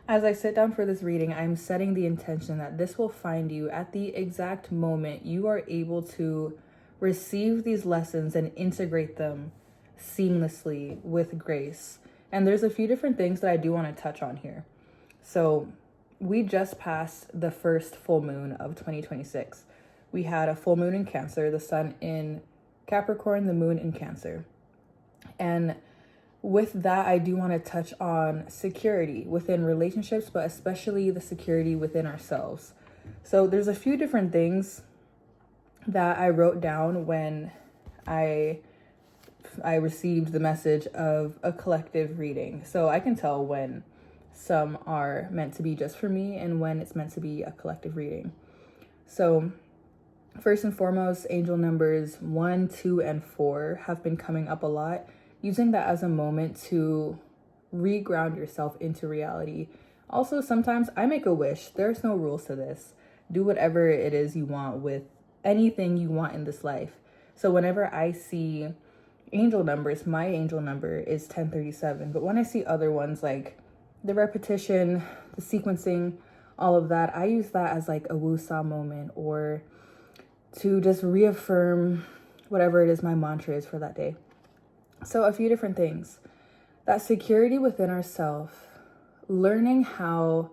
As I sit down for this reading, I'm setting the intention that this will find you at the exact moment you are able to receive these lessons and integrate them seamlessly with grace. And there's a few different things that I do want to touch on here. So, we just passed the first full moon of 2026. We had a full moon in Cancer, the sun in Capricorn, the moon in Cancer. And with that, I do want to touch on security within relationships, but especially the security within ourselves. So there's a few different things that I wrote down when I received the message of a collective reading. So I can tell when some are meant to be just for me and when it's meant to be a collective reading. So first and foremost, angel numbers 1, 2, and 4 have been coming up a lot, using that as a moment to reground yourself into reality. Also, sometimes I make a wish. There's no rules to this. Do whatever it is you want with anything you want in this life. So whenever I see angel numbers, my angel number is 1037. But when I see other ones like the repetition, the sequencing, all of that, I use that as like a woo-saw moment or to just reaffirm whatever it is my mantra is for that day. So a few different things. That security within ourselves, learning how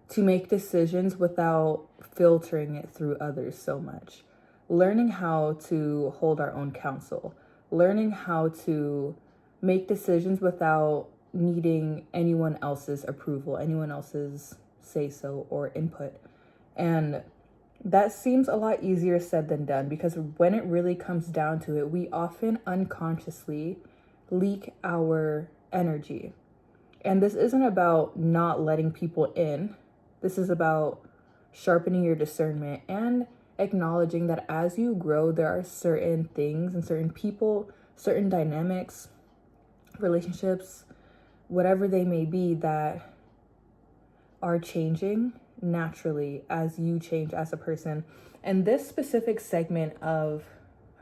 to make decisions without filtering it through others so much. Learning how to hold our own counsel. Learning how to make decisions without needing anyone else's approval, anyone else's say-so or input. And that seems a lot easier said than done, because when it really comes down to it, we often unconsciously leak our energy. And this isn't about not letting people in. This is about sharpening your discernment and acknowledging that as you grow, there are certain things and certain people, certain dynamics, relationships, whatever they may be, that are changing naturally as you change as a person. And this specific segment of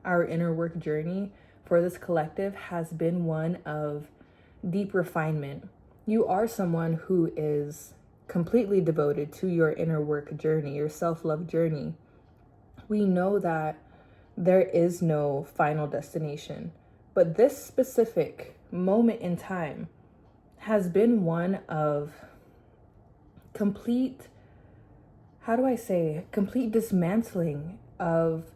our inner work journey for this collective has been one of deep refinement. You are someone who is completely devoted to your inner work journey, your self-love journey. We know that there is no final destination, but this specific moment in time has been one of complete dismantling of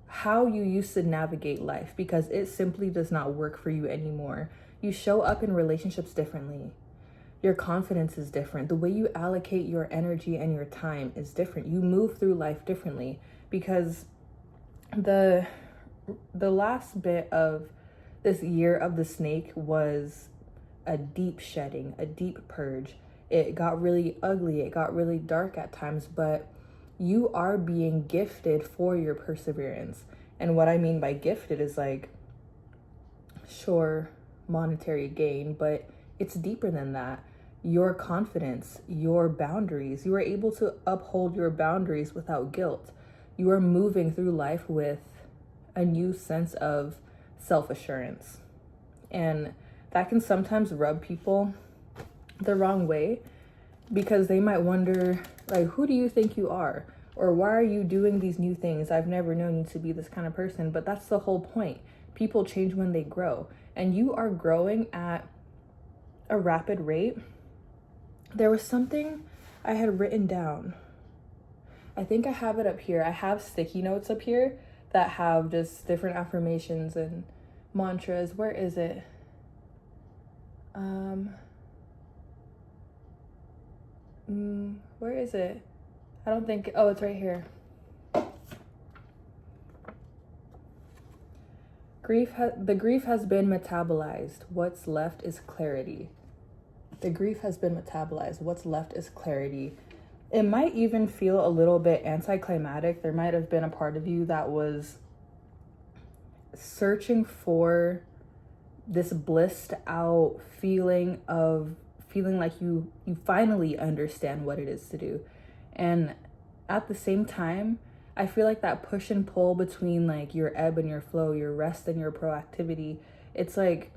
how you used to navigate life, because it simply does not work for you anymore. You show up in relationships differently. Your confidence is different. The way you allocate your energy and your time is different. You move through life differently, because the last bit of this year of the snake was a deep shedding, a deep purge. It got really ugly. It got really dark at times, but you are being gifted for your perseverance. And what I mean by gifted is like, sure, monetary gain, but it's deeper than that. Your confidence, your boundaries, you are able to uphold your boundaries without guilt. You are moving through life with a new sense of self-assurance. And that can sometimes rub people the wrong way, because they might wonder, like, who do you think you are? Or why are you doing these new things? I've never known you to be this kind of person. But that's the whole point. People change when they grow. And you are growing at a rapid rate. There was something I had written down. I think I have it up here. I have sticky notes up here that have just different affirmations and mantras. Where is it? Where is it? I don't think, oh, it's right here. The grief has been metabolized. What's left is clarity. The grief has been metabolized. What's left is clarity. It might even feel a little bit anticlimactic. There might have been a part of you that was searching for this blissed out feeling like you finally understand what it is to do. And at the same time, I feel like that push and pull between like your ebb and your flow, your rest and your proactivity, it's like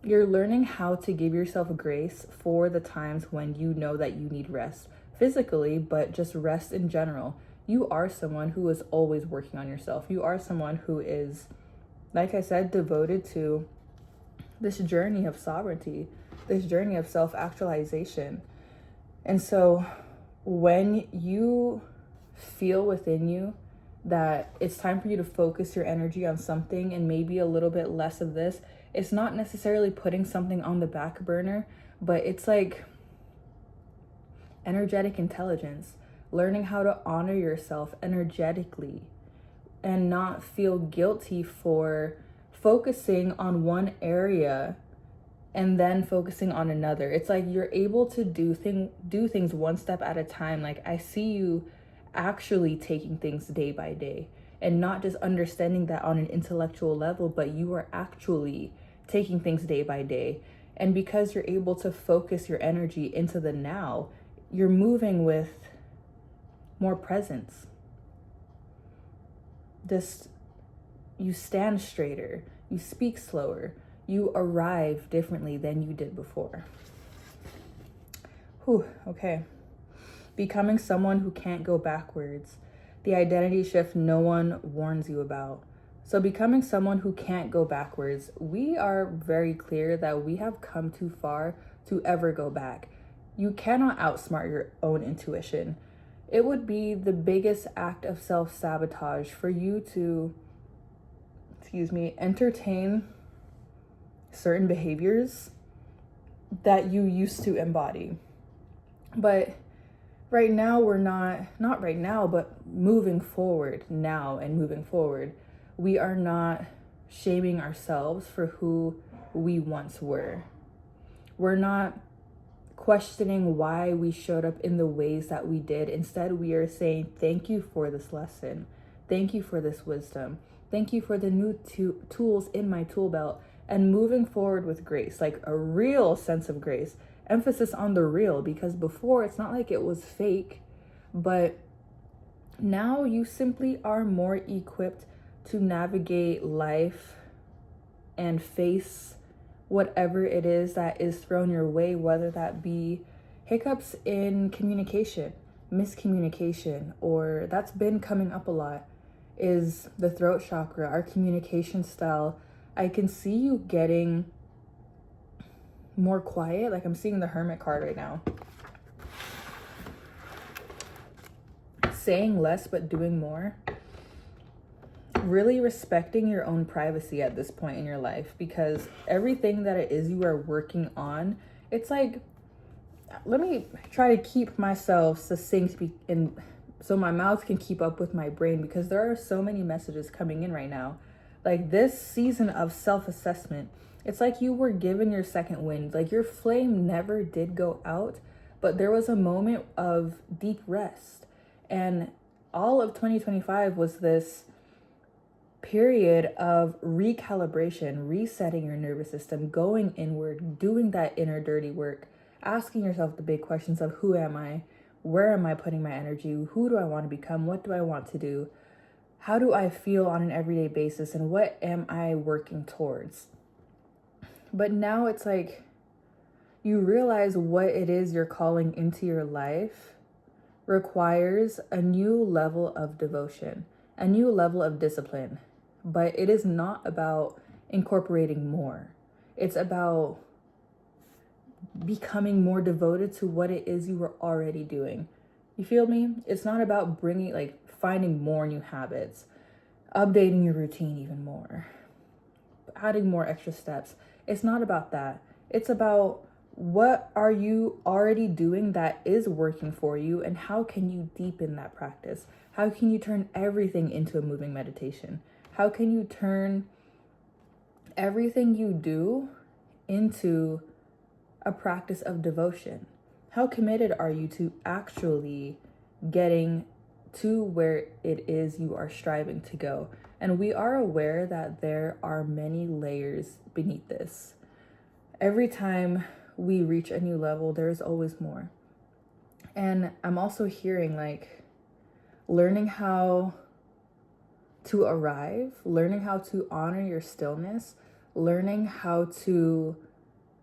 You're learning how to give yourself grace for the times when you know that you need rest physically, but just rest in general. You are someone who is always working on yourself. You are someone who is, like I said, devoted to this journey of sovereignty, this journey of self-actualization. And so when you feel within you that it's time for you to focus your energy on something and maybe a little bit less of this, it's not necessarily putting something on the back burner, but it's like energetic intelligence, learning how to honor yourself energetically and not feel guilty for focusing on one area and then focusing on another. It's like you're able to do things one step at a time. Like I see you actually taking things day by day and not just understanding that on an intellectual level, but you are actually taking things day by day. And because you're able to focus your energy into the now, you're moving with more presence. Just, you stand straighter, you speak slower, you arrive differently than you did before. Okay. Becoming someone who can't go backwards. The identity shift no one warns you about. So becoming someone who can't go backwards, we are very clear that we have come too far to ever go back. You cannot outsmart your own intuition. It would be the biggest act of self-sabotage for you to, entertain certain behaviors that you used to embody. But right now, we're not right now, but moving forward now and moving forward, we are not shaming ourselves for who we once were. We're not questioning why we showed up in the ways that we did. Instead, we are saying, thank you for this lesson. Thank you for this wisdom. Thank you for the new tools in my tool belt, and moving forward with grace, like a real sense of grace. Emphasis on the real, because before it's not like it was fake, but now you simply are more equipped to navigate life and face whatever it is that is thrown your way, whether that be hiccups in communication, miscommunication, or that's been coming up a lot, is the throat chakra, our communication style. I can see you getting more quiet. Like I'm seeing the Hermit card right now. Saying less but doing more. Really respecting your own privacy at this point in your life, because everything that it is you are working on, it's like, let me try to keep myself succinct so my mouth can keep up with my brain, because there are so many messages coming in right now. Like this season of self-assessment, it's like you were given your second wind. Like your flame never did go out, but there was a moment of deep rest. And all of 2025 was this period of recalibration, resetting your nervous system, going inward, doing that inner dirty work, asking yourself the big questions of who am I? Where am I putting my energy? Who do I want to become? What do I want to do? How do I feel on an everyday basis? And what am I working towards? But now it's like you realize what it is you're calling into your life requires a new level of devotion, a new level of discipline. But it is not about incorporating more. It's about becoming more devoted to what it is you were already doing. You feel me? It's not about finding more new habits, updating your routine even more, adding more extra steps. It's not about that. It's about what are you already doing that is working for you, and how can you deepen that practice? How can you turn everything into a moving meditation? How can you turn everything you do into a practice of devotion? How committed are you to actually getting to where it is you are striving to go? And we are aware that there are many layers beneath this. Every time we reach a new level, there's always more. And I'm also hearing learning how to arrive, learning how to honor your stillness, learning how to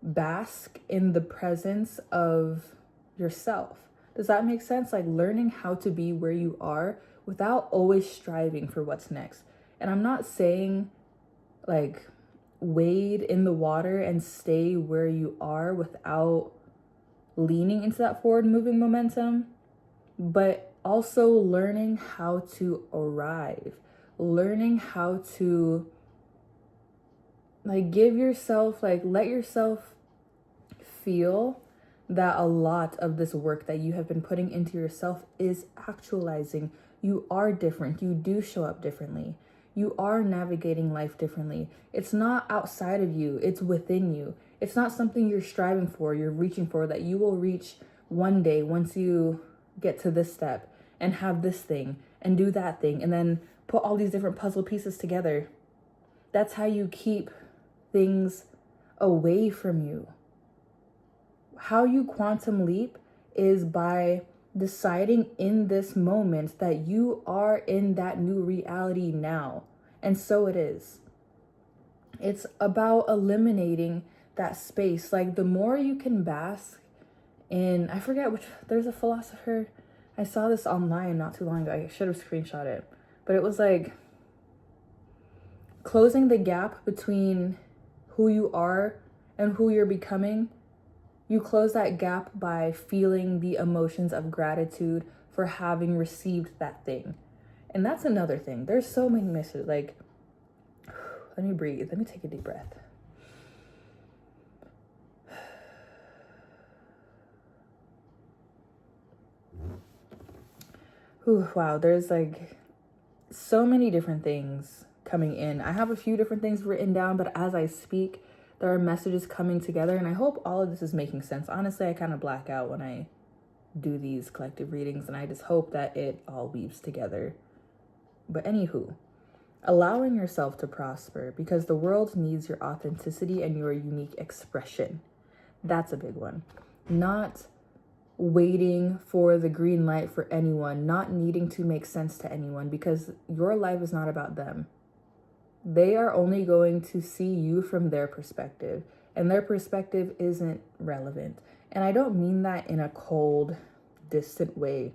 bask in the presence of yourself. Does that make sense? Like learning how to be where you are without always striving for what's next. And I'm not saying like wade in the water and stay where you are without leaning into that forward moving momentum, but also learning how to arrive, learning how to like give yourself, like let yourself feel that a lot of this work that you have been putting into yourself is actualizing. You are different. You do show up differently. You are navigating life differently. It's not outside of you, it's within you. It's not something you're striving for, you're reaching for, that you will reach one day once you get to this step and have this thing and do that thing and then put all these different puzzle pieces together. That's how you keep things away from you. How you quantum leap is by deciding in this moment that you are in that new reality now. And so it is. It's about eliminating that space. Like the more you can bask in, I forget which, there's a philosopher, I saw this online not too long ago. I should have screenshot it. But it was like closing the gap between who you are and who you're becoming. You close that gap by feeling the emotions of gratitude for having received that thing. And that's another thing. There's so many misses. Like, let me breathe. Let me take a deep breath. Ooh, wow, there's like so many different things coming in. I have a few different things written down, but as I speak, there are messages coming together, and I hope all of this is making sense. Honestly, I kind of black out when I do these collective readings, and I just hope that it all weaves together. But anywho, allowing yourself to prosper because the world needs your authenticity and your unique expression. That's a big one. Not waiting for the green light for anyone, not needing to make sense to anyone, because your life is not about them. They are only going to see you from their perspective, and their perspective isn't relevant. And I don't mean that in a cold, distant way.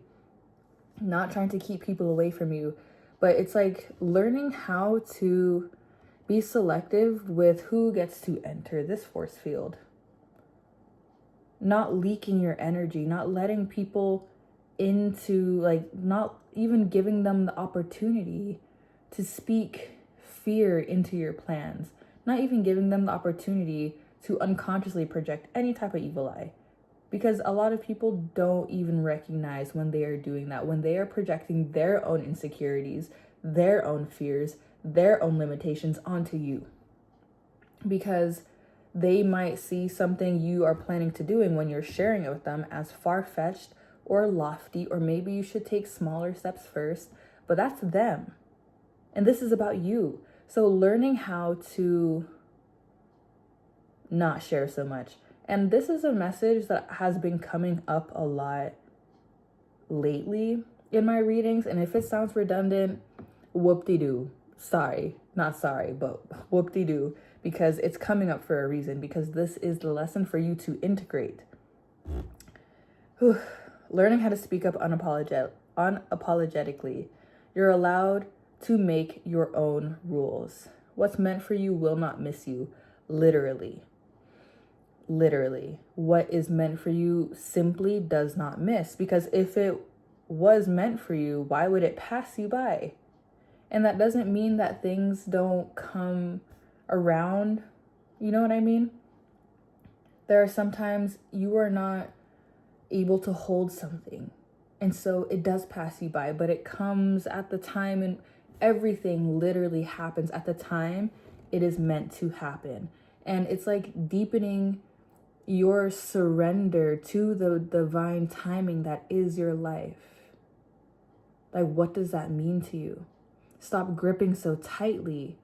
Not trying to keep people away from you, but it's like learning how to be selective with who gets to enter this force field. Not leaking your energy, not letting people into, like, not even giving them the opportunity to speak fear into your plans, not even giving them the opportunity to unconsciously project any type of evil eye. Because a lot of people don't even recognize when they are doing that, when they are projecting their own insecurities, their own fears, their own limitations onto you. Because they might see something you are planning to do, and when you're sharing it with them as far-fetched or lofty, or maybe you should take smaller steps first, but that's them. And this is about you. So learning how to not share so much. And this is a message that has been coming up a lot lately in my readings. And if it sounds redundant, whoop-de-doo. Sorry, not sorry, but whoop-de-doo. Because it's coming up for a reason. Because this is the lesson for you to integrate. Learning how to speak up unapologetically. You're allowed to make your own rules. What's meant for you will not miss you. Literally. Literally. What is meant for you simply does not miss. Because if it was meant for you, why would it pass you by? And that doesn't mean that things don't come around. You know what I mean? There are sometimes you are not able to hold something. And so it does pass you by, but it comes at the time, and everything literally happens at the time it is meant to happen. And it's like deepening your surrender to the divine timing that is your life. Like, what does that mean to you? Stop gripping so tightly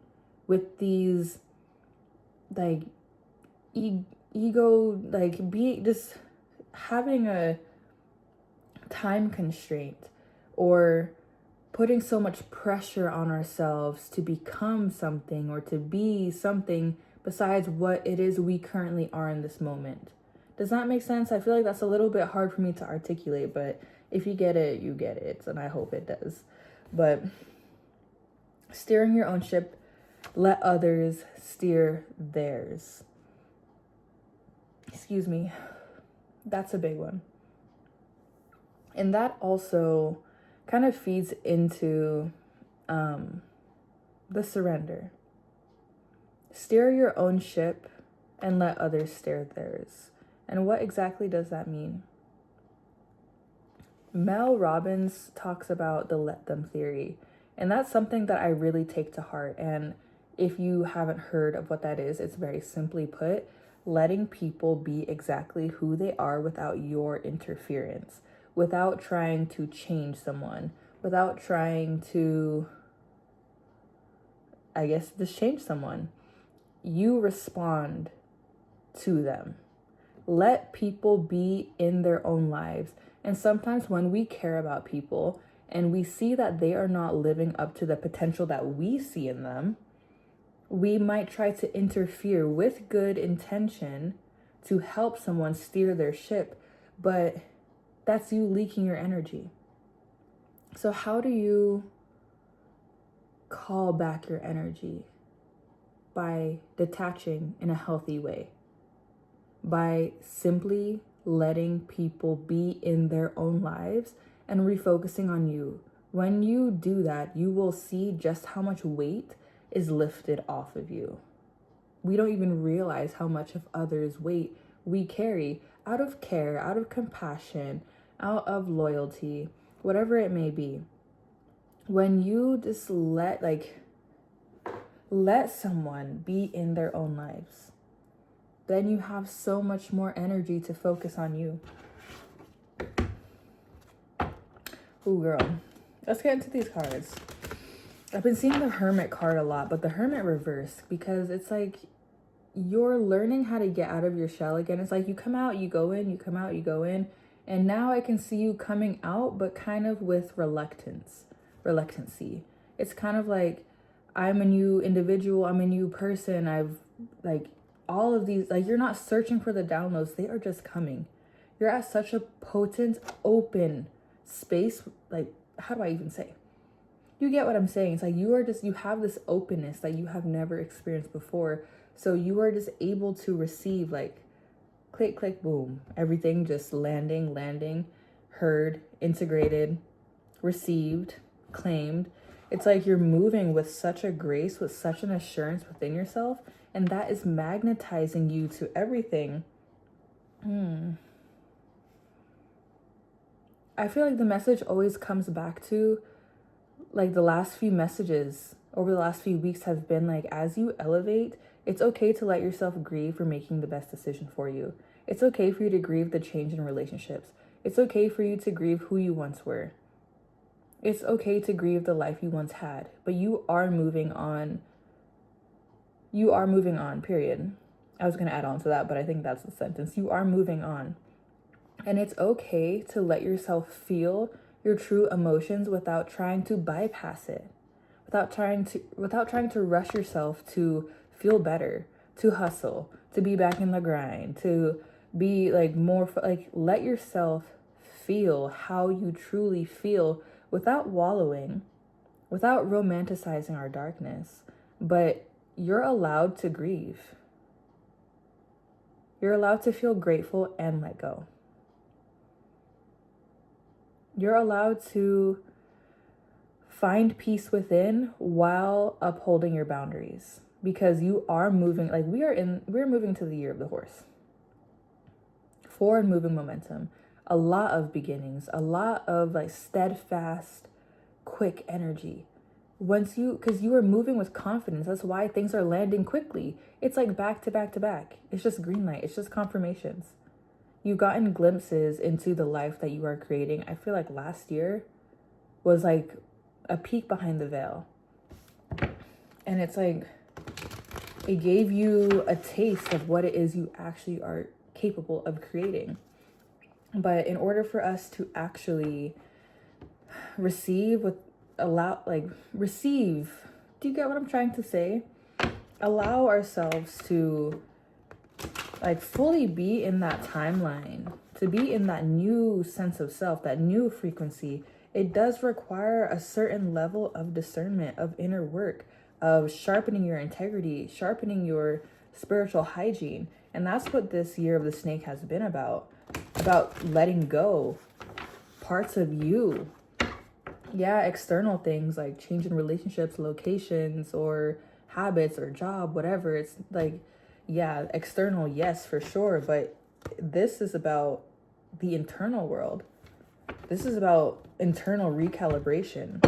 with these, like, ego, like, be just having a time constraint or putting so much pressure on ourselves to become something or to be something besides what it is we currently are in this moment. Does that make sense? I feel like that's a little bit hard for me to articulate, but if you get it, you get it, and I hope it does. But steering your own ship, let others steer theirs. Excuse me. That's a big one. And that also kind of feeds into the surrender. Steer your own ship and let others steer theirs. And what exactly does that mean? Mel Robbins talks about the let them theory, and that's something that I really take to heart. And if you haven't heard of what that is, it's very simply put, letting people be exactly who they are without your interference, without trying to change someone, without trying to, I guess, just change someone. You respond to them. Let people be in their own lives. And sometimes when we care about people and we see that they are not living up to the potential that we see in them, we might try to interfere with good intention to help someone steer their ship, but that's you leaking your energy. So how do you call back your energy? By detaching in a healthy way, by simply letting people be in their own lives and refocusing on you. When you do that, you will see just how much weight is lifted off of you. We don't even realize how much of others' weight we carry out of care, out of compassion, out of loyalty, whatever it may be. When you just let someone be in their own lives, then you have so much more energy to focus on you. Ooh, girl. Let's get into these cards. I've been seeing the Hermit card a lot, but the Hermit reverse, because it's like you're learning how to get out of your shell again. It's like you come out, you go in, you come out, you go in. And now I can see you coming out, but kind of with reluctancy. It's kind of like, I'm a new individual, I'm a new person. I've like all of these, like you're not searching for the downloads, they are just coming. You're at such a potent, open space. Like, how do I even say? You get what I'm saying? It's like you have this openness that you have never experienced before. So you are just able to receive, like, click, click, boom. Everything just landing, heard, integrated, received, claimed. It's like you're moving with such a grace, with such an assurance within yourself, and that is magnetizing you to everything. I feel like the message always comes back to, like, the last few messages over the last few weeks have been like, as you elevate, it's okay to let yourself grieve for making the best decision for you. It's okay for you to grieve the change in relationships. It's okay for you to grieve who you once were. It's okay to grieve the life you once had, but you are moving on. You are moving on, period. I was going to add on to that, but I think that's the sentence. You are moving on. And it's okay to let yourself feel your true emotions without trying to bypass it. Without trying to rush yourself to feel better, to hustle, to be back in the grind, to be like more like, let yourself feel how you truly feel without wallowing, without romanticizing our darkness. But you're allowed to grieve. You're allowed to feel grateful and let go. You're allowed to find peace within while upholding your boundaries, because you are moving, like we're moving to the year of the horse. Forward moving momentum, a lot of beginnings, a lot of like steadfast, quick energy. Because you are moving with confidence. That's why things are landing quickly. It's like back to back to back. It's just green light. It's just confirmations. You've gotten glimpses into the life that you are creating. I feel like last year was like a peek behind the veil. And it's like, it gave you a taste of what it is you actually are capable of creating. But in order for us to actually receive, do you get what I'm trying to say? allow ourselves to like fully be in that timeline, to be in that new sense of self, that new frequency. It does require a certain level of discernment, of inner work, of sharpening your integrity, sharpening your spiritual hygiene. And that's what this year of the snake has been about letting go parts of you. Yeah, external things like changing relationships, locations, or habits, or job, whatever. It's like, yeah, external, yes, for sure. But this is about the internal world. This is about internal recalibration.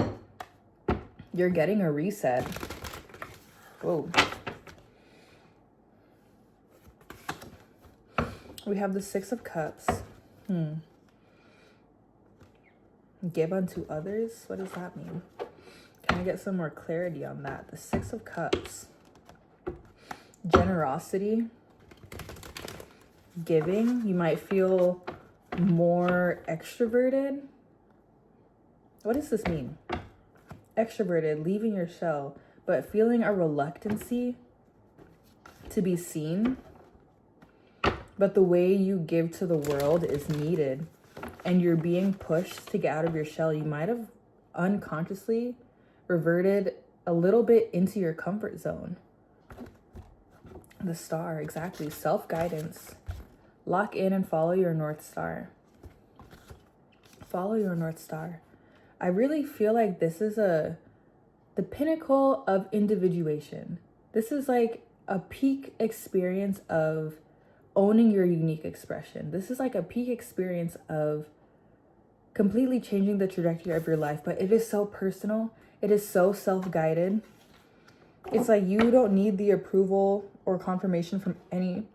You're getting a reset. Whoa. We have the Six of Cups. Give unto others? What does that mean? Can I get some more clarity on that? The Six of Cups. Generosity. Giving. You might feel more extroverted. What does this mean? Extroverted, leaving your shell, but feeling a reluctancy to be seen. But the way you give to the world is needed, and you're being pushed to get out of your shell. You might have unconsciously reverted a little bit into your comfort zone. The Star, exactly. Self-guidance. Lock in and follow your North Star. Follow your North Star. I really feel like this is the pinnacle of individuation. This is like a peak experience of owning your unique expression. This is like a peak experience of completely changing the trajectory of your life, but it is so personal. It is so self-guided. It's like you don't need the approval or confirmation from anyone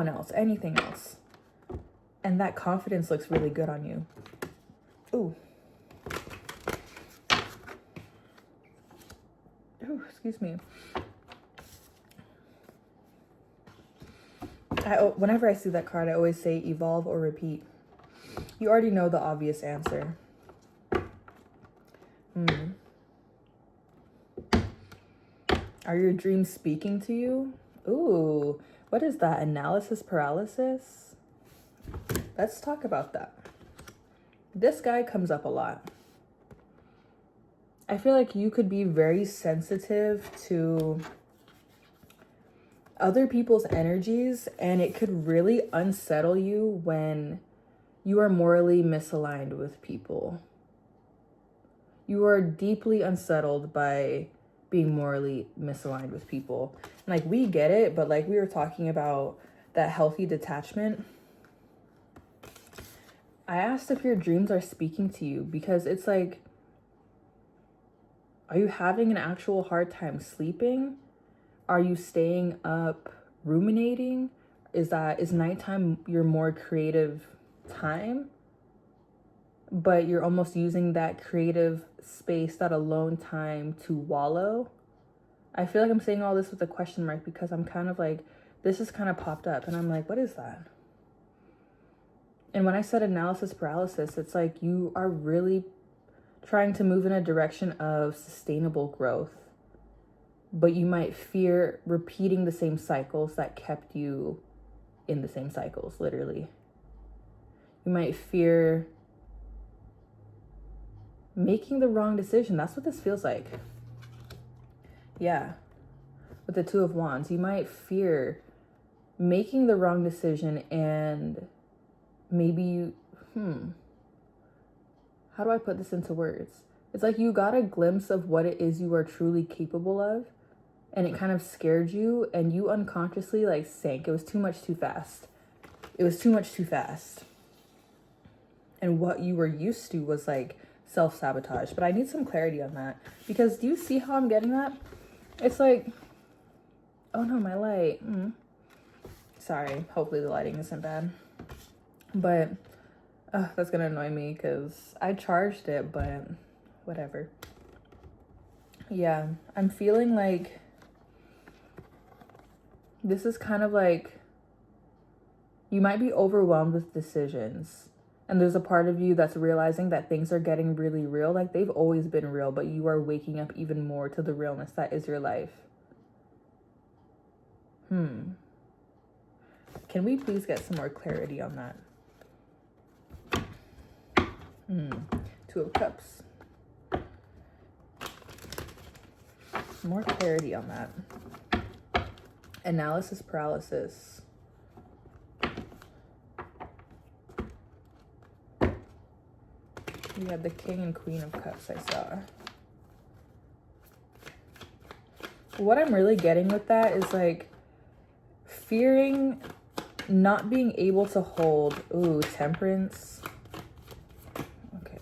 else, anything else. And that confidence looks really good on you. Ooh. Ooh, excuse me. Whenever I see that card, I always say evolve or repeat. You already know the obvious answer. Are your dreams speaking to you? Ooh, what is that? Analysis paralysis? Let's talk about that. This guy comes up a lot. I feel like you could be very sensitive to other people's energies, and it could really unsettle you when you are morally misaligned with people. You are deeply unsettled by being morally misaligned with people. And like, we get it, but like we were talking about that healthy detachment. I asked if your dreams are speaking to you because it's like, are you having an actual hard time sleeping? Are you staying up ruminating? Is nighttime your more creative time? But you're almost using that creative space, that alone time, to wallow. I feel like I'm saying all this with a question mark because I'm kind of like, this has kind of popped up and I'm like, what is that? And when I said analysis paralysis, it's like you are really trying to move in a direction of sustainable growth, but you might fear repeating the same cycles that kept you in the same cycles, literally. You might fear making the wrong decision. That's what this feels like. Yeah. With the Two of Wands, you might fear making the wrong decision, and maybe you, how do I put this into words? It's like you got a glimpse of what it is you are truly capable of, and it kind of scared you, and you unconsciously like sank. It was too much too fast. It was too much too fast. And what you were used to was like self-sabotage. But I need some clarity on that, because do you see how I'm getting that? It's like, oh no, my light. Sorry, hopefully the lighting isn't bad. But that's gonna annoy me because I charged it, but whatever. Yeah, I'm feeling like this is kind of like you might be overwhelmed with decisions. And there's a part of you that's realizing that things are getting really real. Like they've always been real, but you are waking up even more to the realness that is your life. Can we please get some more clarity on that? Two of Cups. More clarity on that. Analysis paralysis. We have the King and Queen of Cups, I saw. What I'm really getting with that is like fearing not being able to hold. Ooh, Temperance. Okay.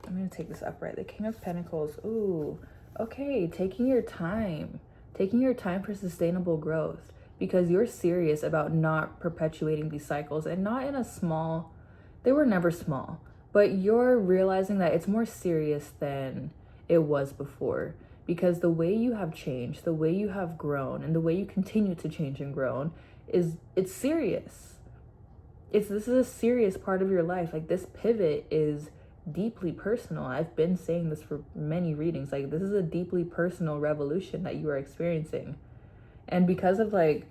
I'm going to take this upright. The King of Pentacles. Ooh, okay. Taking your time. Taking your time for sustainable growth. Because you're serious about not perpetuating these cycles. And not in a small... They were never small. But you're realizing that it's more serious than it was before. Because the way you have changed, the way you have grown, and the way you continue to change and grow it's serious. This is a serious part of your life. Like this pivot is deeply personal. I've been saying this for many readings. Like this is a deeply personal revolution that you are experiencing. And because of like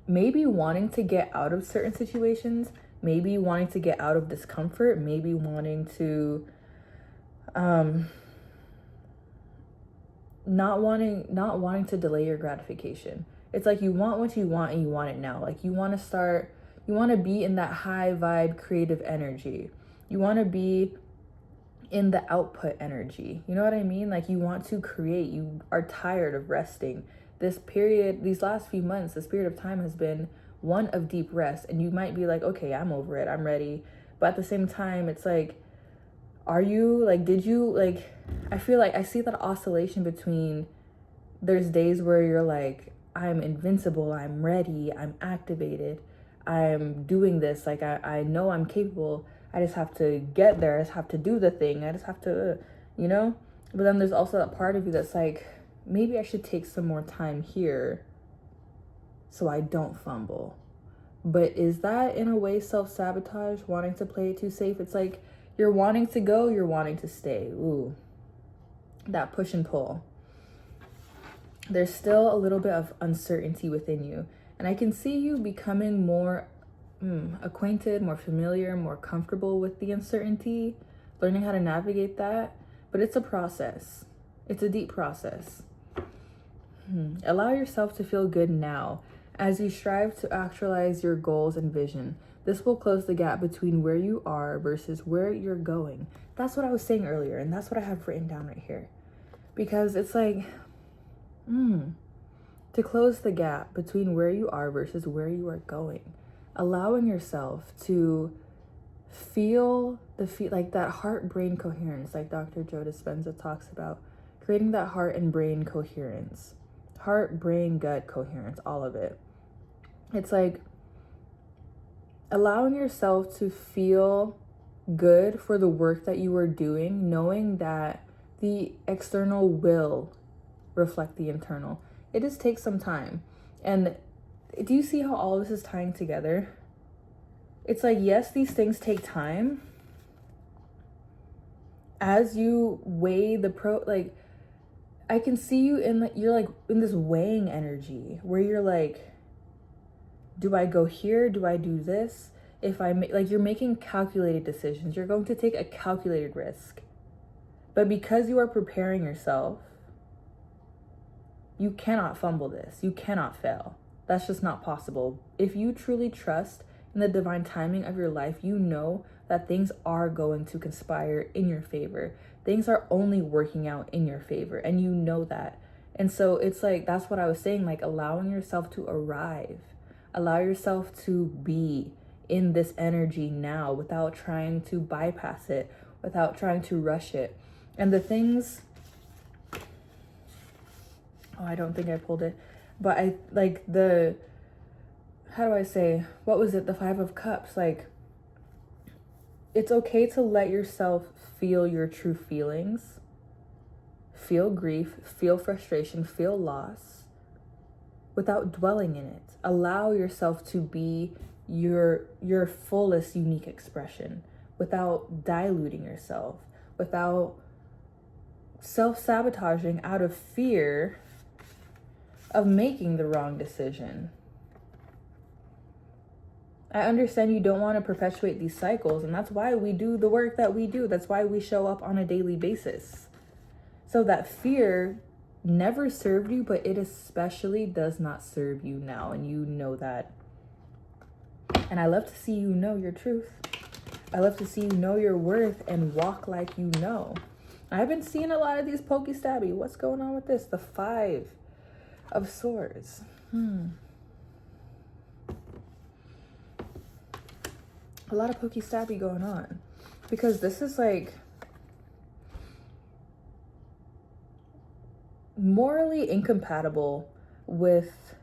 maybe wanting to get out of certain situations, maybe wanting to get out of discomfort, maybe wanting to not wanting to delay your gratification. It's like you want what you want and you want it now. Like you want to be in that high vibe creative energy. You want to be in the output energy. You know what I mean? Like you want to create. You are tired of resting. These last few months, this period of time has been one of deep rest. And you might be like, okay, I'm over it. I'm ready. But at the same time, it's like, are you like, did you like, I feel like I see that oscillation between there's days where you're like, I'm invincible, I'm ready, I'm activated, I'm doing this, like I know I'm capable, I just have to get there, I just have to do the thing, I just have to, you know? But then there's also that part of you that's like, maybe I should take some more time here so I don't fumble. But is that in a way self-sabotage, wanting to play it too safe? It's like, you're wanting to go, you're wanting to stay. Ooh, that push and pull. There's still a little bit of uncertainty within you. And I can see you becoming more acquainted, more familiar, more comfortable with the uncertainty, learning how to navigate that. But it's a process. It's a deep process. Allow yourself to feel good now as you strive to actualize your goals and vision. This will close the gap between where you are versus where you're going. That's what I was saying earlier, and that's what I have written down right here. Because it's like, to close the gap between where you are versus where you are going. Allowing yourself to feel like that heart-brain coherence, like Dr. Joe Dispenza talks about, creating that heart and brain coherence. Heart, brain, gut coherence, all of it. It's like allowing yourself to feel good for the work that you are doing, knowing that the external will reflect the internal. It just takes some time. And do you see how all this is tying together? It's like, yes, these things take time. As you weigh like, I can see you you're like in this weighing energy where you're like, do I go here? Do I do this? If I make, like, you're making calculated decisions. You're going to take a calculated risk. But because you are preparing yourself, you cannot fumble this. You cannot fail. That's just not possible. If you truly trust in the divine timing of your life, you know that things are going to conspire in your favor. Things are only working out in your favor, and you know that. And so it's like, that's what I was saying, like allowing yourself to arrive. Allow yourself to be in this energy now without trying to bypass it, without trying to rush it. And the things, I don't think I pulled it, but I like how do I say, what was it? The 5 of Cups. Like, it's okay to let yourself feel your true feelings, feel grief, feel frustration, feel loss without dwelling in it. Allow yourself to be your fullest unique expression without diluting yourself, without self-sabotaging out of fear of making the wrong decision. I understand you don't want to perpetuate these cycles, and that's why we do the work that we do. That's why we show up on a daily basis. So that fear never served you, but it especially does not serve you now, and you know that. And I love to see you know your truth. I love to see you know your worth and walk like you know. I've been seeing a lot of these pokey stabby. What's going on with this? The 5 of Swords. A lot of pokey stabby going on. Because this is like morally incompatible with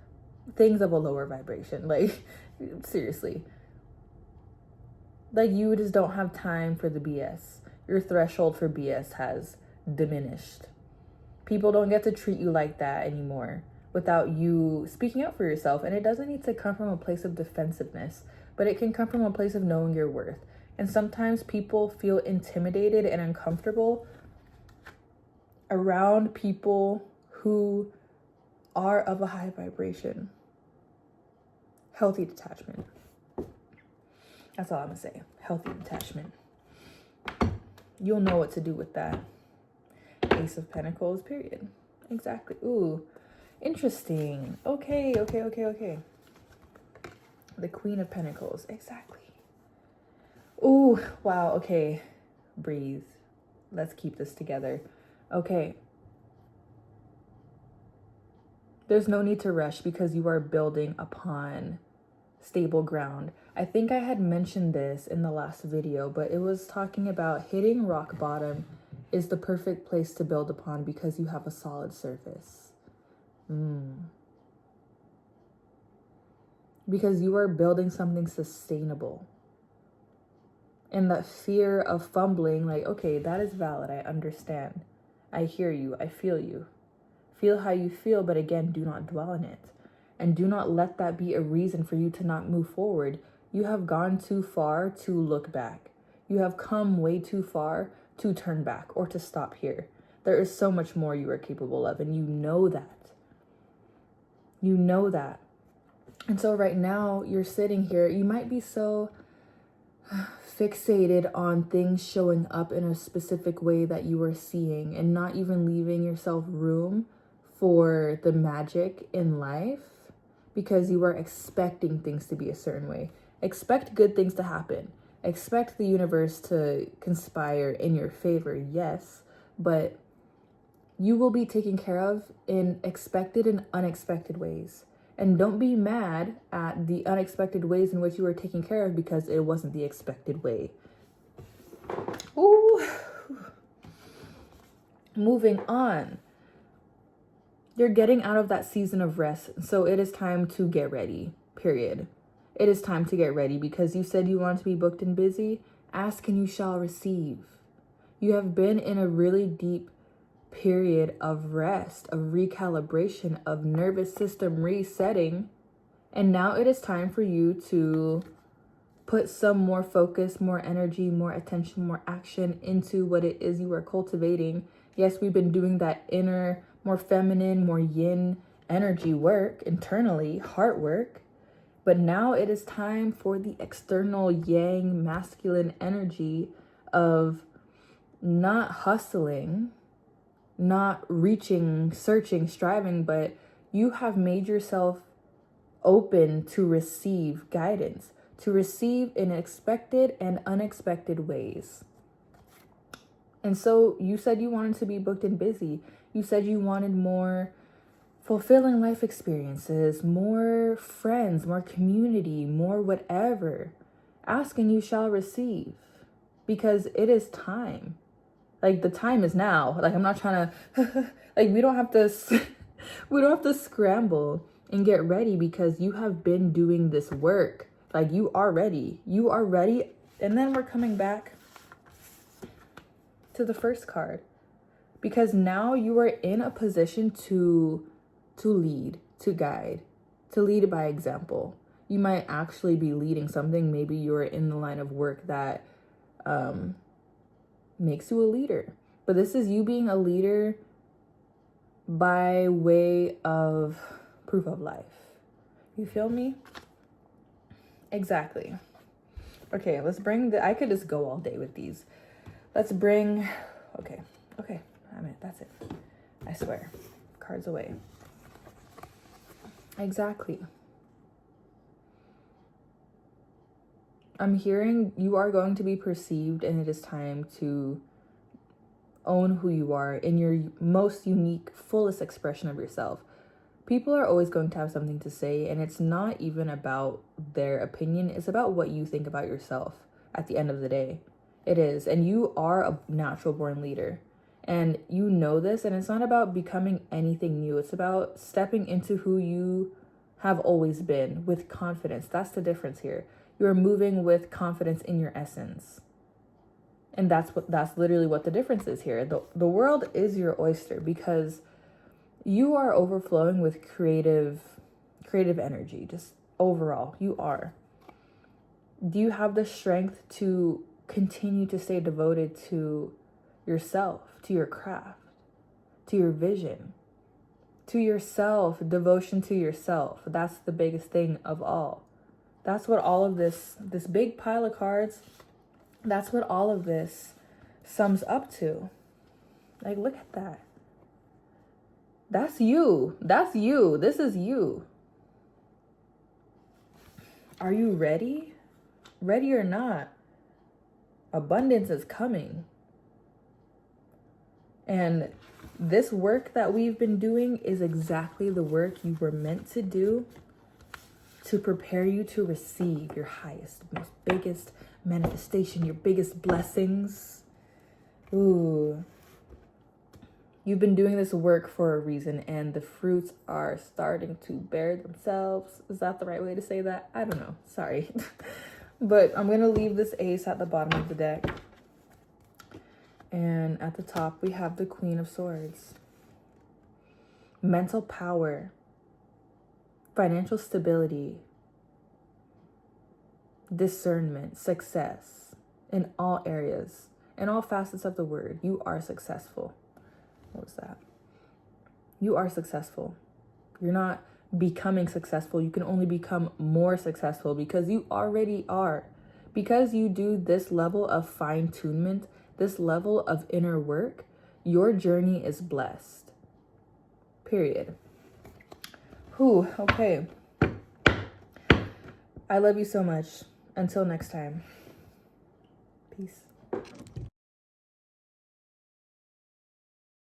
things of a lower vibration. Like, seriously. Like, you just don't have time for the BS. Your threshold for BS has diminished. People don't get to treat you like that anymore without you speaking up for yourself. And it doesn't need to come from a place of defensiveness, but it can come from a place of knowing your worth. And sometimes people feel intimidated and uncomfortable around people who are of a high vibration. Healthy detachment. That's all I'm gonna say. Healthy detachment. You'll know what to do with that. Ace of Pentacles, period. Exactly. Ooh, interesting. Okay. The Queen of Pentacles, exactly. Ooh, wow, okay. Breathe. Let's keep this together. Okay. There's no need to rush because you are building upon stable ground. I think I had mentioned this in the last video, but it was talking about hitting rock bottom is the perfect place to build upon because you have a solid surface. Because you are building something sustainable. And that fear of fumbling, like, okay, that is valid. I understand. I hear you. I feel you. Feel how you feel, but again, do not dwell in it. And do not let that be a reason for you to not move forward. You have gone too far to look back. You have come way too far to turn back or to stop here. There is so much more you are capable of, and you know that. You know that. And so right now, you're sitting here, you might be so fixated on things showing up in a specific way that you are seeing and not even leaving yourself room for the magic in life because you are expecting things to be a certain way. Expect good things to happen. Expect the universe to conspire in your favor, yes, but you will be taken care of in expected and unexpected ways. And don't be mad at the unexpected ways in which you were taken care of because it wasn't the expected way. Ooh. Moving on. You're getting out of that season of rest, so it is time to get ready, period. It is time to get ready because you said you want to be booked and busy. Ask and you shall receive. You have been in a really deep period of rest, of recalibration, of nervous system resetting. And now it is time for you to put some more focus, more energy, more attention, more action into what it is you are cultivating. Yes, we've been doing that inner, more feminine, more yin energy work internally, heart work. But now it is time for the external yang masculine energy of not hustling, not reaching, searching, striving, but you have made yourself open to receive guidance, to receive in expected and unexpected ways. And so you said you wanted to be booked and busy. You said you wanted more fulfilling life experiences, more friends, more community, more whatever. Ask and you shall receive because it is time. Like, the time is now. Like, I'm not trying to, like, we don't have to scramble and get ready because you have been doing this work. Like, you are ready. You are ready. And then we're coming back to the first card because now you are in a position to lead, to guide, to lead by example. You might actually be leading something. Maybe you're in the line of work that makes you a leader. But this is you being a leader by way of proof of life. You feel me? Exactly. Okay, let's bring I could just go all day with these. Let's bring, okay, that's it. I swear. Cards away. Exactly. I'm hearing you are going to be perceived, and it is time to own who you are in your most unique, fullest expression of yourself. People are always going to have something to say, and it's not even about their opinion. It's about what you think about yourself at the end of the day. It is. And you are a natural born leader. And you know this, and it's not about becoming anything new. It's about stepping into who you have always been with confidence. That's the difference here. You're moving with confidence in your essence. And that's literally what the difference is here. The world is your oyster because you are overflowing with creative energy. Just overall, you are. Do you have the strength to continue to stay devoted to yourself, to your craft, to your vision, to yourself, devotion to yourself? That's the biggest thing of all. That's what all of this big pile of cards, that's what all of this sums up to. Like, look at that. That's you. That's you. This is you. Are you ready? Ready or not, abundance is coming. And this work that we've been doing is exactly the work you were meant to do to prepare you to receive your highest, most biggest manifestation, your biggest blessings. Ooh. You've been doing this work for a reason, and the fruits are starting to bear themselves. Is that the right way to say that? I don't know. Sorry. But I'm going to leave this ace at the bottom of the deck. And at the top, we have the Queen of Swords. Mental power. Financial stability. Discernment. Success. In all areas. In all facets of the word. You are successful. What was that? You are successful. You're not becoming successful. You can only become more successful because you already are. Because you do this level of fine-tunement, this level of inner work, your journey is blessed. Period. Whew, okay. I love you so much. Until next time. Peace.